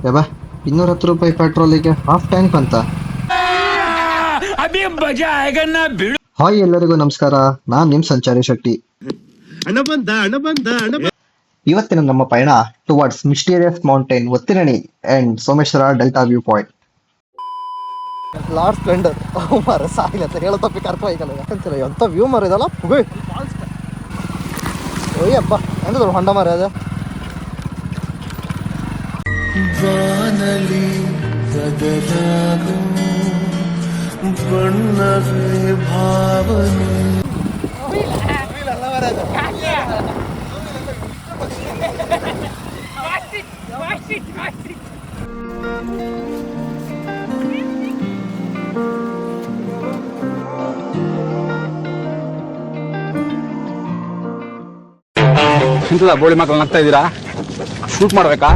ಯಬ್ಬಾ, 210 ರೂಪಾಯಿ ಪೆಟ್ರೋಲಿಗೆ half tank ಅಂತ. ಹಾಯ್, ಎಲ್ಲರಿಗೂ ನಮಸ್ಕಾರ. ನಾನ್ ನಿಮ್ ಸಂಚಾರಿ ಶಕ್ತಿ. ಇವತ್ತಿನ ನಮ್ಮ ಪಯಣ ಟುವರ್ಡ್ಸ್ ಮಿಸ್ಟೀರಿಯಸ್ ಮೌಂಟೇನ್ ಒತ್ತಿರಣಿ and Someshwara delta view point. Lord Splendor ಮಾರ ಸಾಯಿಲ್ಲ ಅಂತ ಹೇಳೋ ತಪ್ಪಿ ಕರ್ಕೋಯ್ಕಲ್ಲ. ಯಾಕಂತಿಲ್ಲ ಎಂಥ ವ್ಯೂ ಮಾರ ಇದಲ್ಲ. ಓಯ್ಯಪ್ಪ, ಎಂತದ್ರು ಹೊಂಡ ಮಾರ ಅದ. ವಾನಲಿ ಬದಲಾಗೋ ಬಣ್ಣವೇ ಭಾವನೆ. ಇಂಥದ ಬೋಳಿ ಮಕ್ಕಳು ನಗ್ತಾ ಇದ್ದೀರಾ? ಶೂಟ್ ಮಾಡ್ಬೇಕಾ?